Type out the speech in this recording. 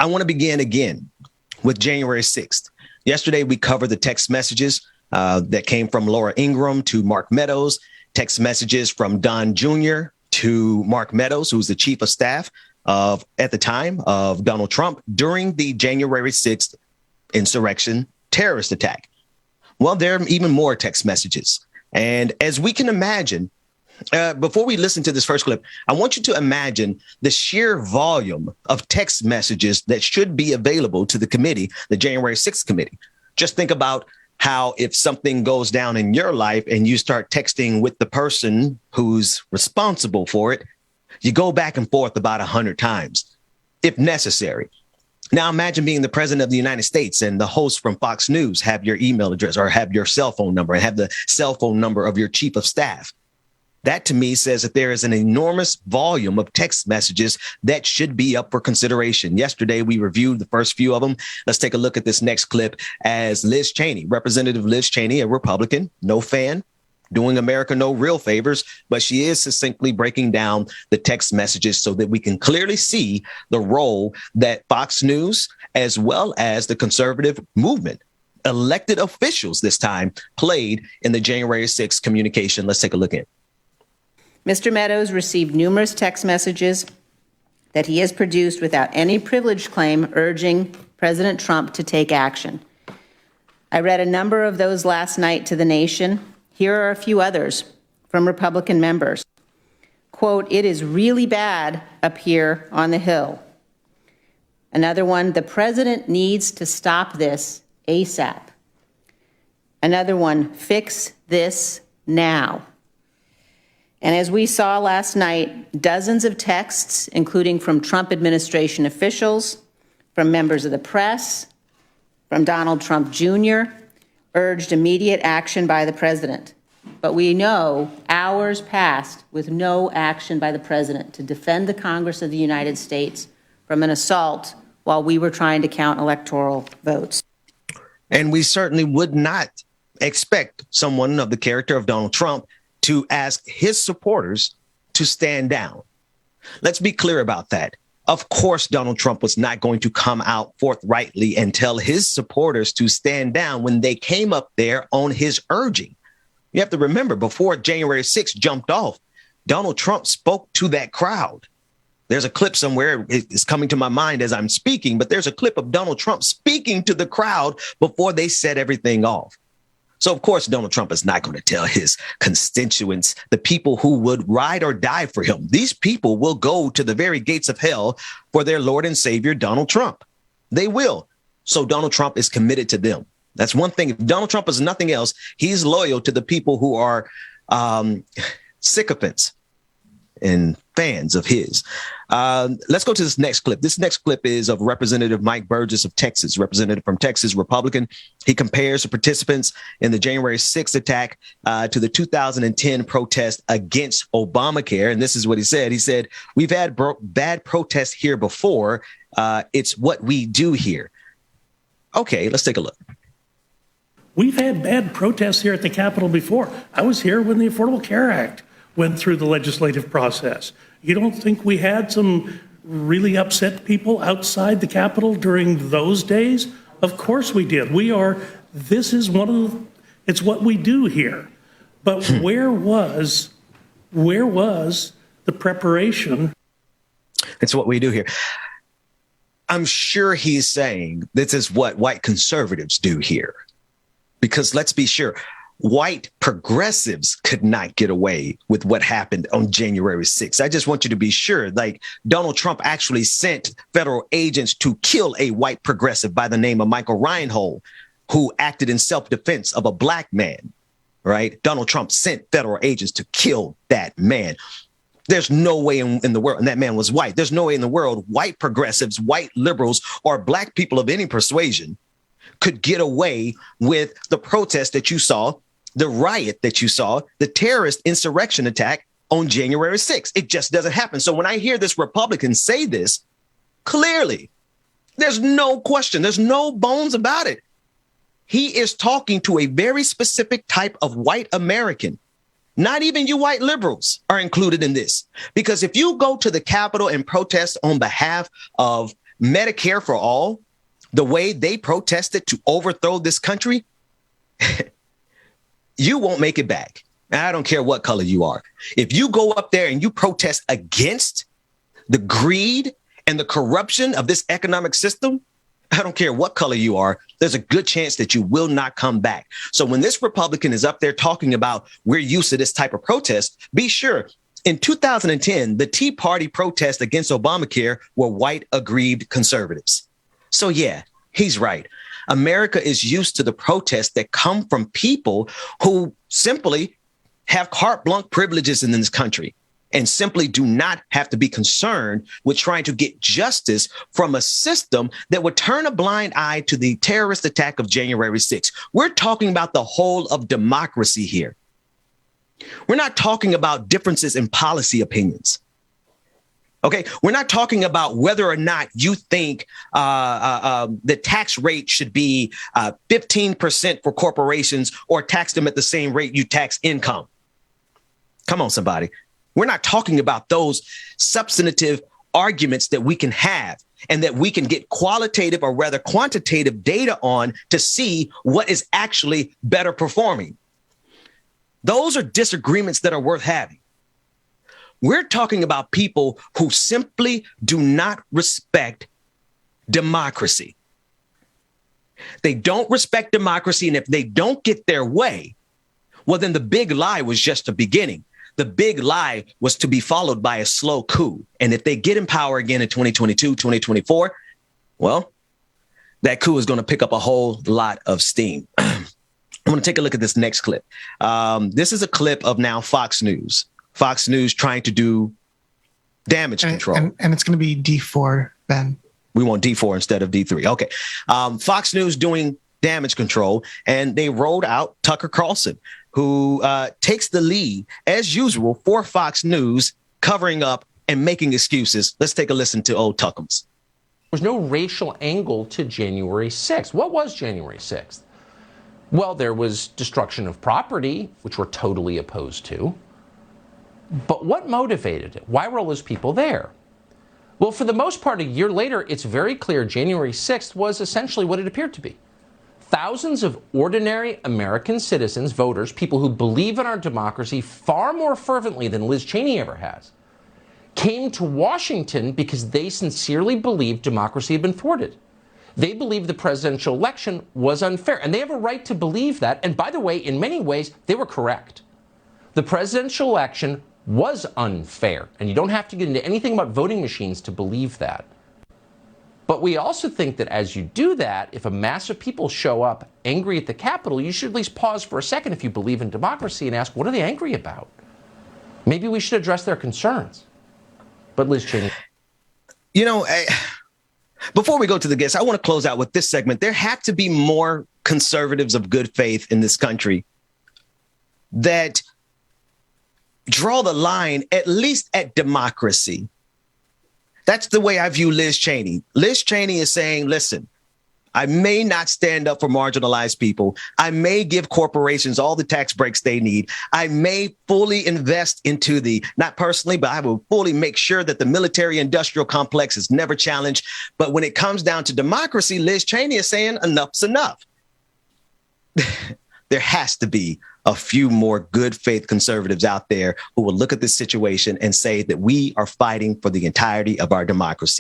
I want to begin again with January 6th. Yesterday, we covered the text messages that came from Laura Ingraham to Mark Meadows, text messages from Don Jr. to Mark Meadows, who's the chief of staff at the time of Donald Trump during the January 6th insurrection terrorist attack. Well, there are even more text messages. And as we can imagine, before we listen to this first clip, I want you to imagine the sheer volume of text messages that should be available to the committee, the January 6th committee. Just think about how if something goes down in your life and you start texting with the person who's responsible for it, you go back and forth about 100 times, if necessary. Now, imagine being the president of the United States and the host from Fox News have your email address or have your cell phone number and have the cell phone number of your chief of staff. That to me says that there is an enormous volume of text messages that should be up for consideration. Yesterday, we reviewed the first few of them. Let's take a look at this next clip as Liz Cheney, Representative Liz Cheney, a Republican, no fan, doing America no real favors, but she is succinctly breaking down the text messages so that we can clearly see the role that Fox News, as well as the conservative movement, elected officials this time, played in the January 6th communication. Let's take a look at it. Mr. Meadows received numerous text messages that he has produced without any privilege claim urging President Trump to take action. I read a number of those last night to the nation. Here are a few others from Republican members. Quote, "It is really bad up here on the Hill." Another one, "The president needs to stop this ASAP." Another one, "Fix this now." And as we saw last night, dozens of texts, including from Trump administration officials, from members of the press, from Donald Trump Jr., urged immediate action by the president. But we know hours passed with no action by the president to defend the Congress of the United States from an assault while we were trying to count electoral votes. And we certainly would not expect someone of the character of Donald Trump to ask his supporters to stand down. Let's be clear about that. Of course, Donald Trump was not going to come out forthrightly and tell his supporters to stand down when they came up there on his urging. You have to remember, before January 6th jumped off, Donald Trump spoke to that crowd. There's a clip somewhere, it's coming to my mind as I'm speaking, but there's a clip of Donald Trump speaking to the crowd before they set everything off. So, of course, Donald Trump is not going to tell his constituents, the people who would ride or die for him. These people will go to the very gates of hell for their Lord and Savior, Donald Trump. They will. So Donald Trump is committed to them. That's one thing. If Donald Trump is nothing else, he's loyal to the people who are sycophants and fans of his. Let's go to this next clip. This next clip is of Representative Mike Burgess of Texas, representative from Texas, Republican. He compares the participants in the January 6th attack to the 2010 protest against Obamacare. And this is what he said. He said, "We've had bad protests here before. It's what we do here." Okay, let's take a look. We've had bad protests here at the Capitol before. I was here when the Affordable Care Act went through the legislative process. You don't think we had some really upset people outside the Capitol during those days? Of course we did. This is it's what we do here. But where was the preparation? It's what we do here. I'm sure he's saying this is what white conservatives do here. Because let's be sure, white progressives could not get away with what happened on January 6th. I just want you to be sure, like Donald Trump actually sent federal agents to kill a white progressive by the name of Michael Reinhold, who acted in self-defense of a black man, right? Donald Trump sent federal agents to kill that man. There's no way in the world, and that man was white. There's no way in the world white progressives, white liberals, or black people of any persuasion could get away with the protest that you saw, the riot that you saw, the terrorist insurrection attack on January 6th. It just doesn't happen. So when I hear this Republican say this, clearly, there's no question, there's no bones about it. He is talking to a very specific type of white American. Not even you white liberals are included in this, because if you go to the Capitol and protest on behalf of Medicare for all, the way they protested to overthrow this country, you won't make it back. I don't care what color you are. If you go up there and you protest against the greed and the corruption of this economic system, I don't care what color you are, there's a good chance that you will not come back. So when this Republican is up there talking about we're used to this type of protest, be sure in 2010, the Tea Party protests against Obamacare were white aggrieved conservatives. So yeah, he's right. America is used to the protests that come from people who simply have carte blanche privileges in this country and simply do not have to be concerned with trying to get justice from a system that would turn a blind eye to the terrorist attack of January 6th. We're talking about the whole of democracy here. We're not talking about differences in policy opinions. OK, we're not talking about whether or not you think the tax rate should be 15% for corporations or tax them at the same rate you tax income. Come on, somebody. We're not talking about those substantive arguments that we can have and that we can get qualitative or rather quantitative data on to see what is actually better performing. Those are disagreements that are worth having. We're talking about people who simply do not respect democracy. They don't respect democracy. And if they don't get their way, well, then the big lie was just the beginning. The big lie was to be followed by a slow coup. And if they get in power again in 2022, 2024, well, that coup is going to pick up a whole lot of steam. I'm going to take a look at this next clip. This is a clip of now Fox News. Fox News trying to do damage control. And it's going to be D4, Ben. We want D4 instead of D3. Okay. Fox News doing damage control, and they rolled out Tucker Carlson, who takes the lead, as usual, for Fox News, covering up and making excuses. Let's take a listen to old Tuckums. There's no racial angle to January 6th. What was January 6th? Well, there was destruction of property, which we're totally opposed to. But what motivated it? Why were all those people there? Well, for the most part, a year later, it's very clear January 6th was essentially what it appeared to be. Thousands of ordinary American citizens, voters, people who believe in our democracy far more fervently than Liz Cheney ever has, came to Washington because they sincerely believed democracy had been thwarted. They believed the presidential election was unfair, and they have a right to believe that. And by the way, in many ways, they were correct. The presidential election was unfair, and you don't have to get into anything about voting machines to believe that. But we also think that as you do that, if a mass of people show up angry at the Capitol, you should at least pause for a second if you believe in democracy and ask, what are they angry about? Maybe we should address their concerns. But Liz Cheney. You know, before we go to the guests, I want to close out with this segment. There have to be more conservatives of good faith in this country that draw the line, at least at democracy. That's the way I view Liz Cheney. Liz Cheney is saying, listen, I may not stand up for marginalized people. I may give corporations all the tax breaks they need. I may fully invest into not personally, but I will fully make sure that the military industrial complex is never challenged. But when it comes down to democracy, Liz Cheney is saying enough's enough. There has to be a few more good faith conservatives out there who will look at this situation and say that we are fighting for the entirety of our democracy.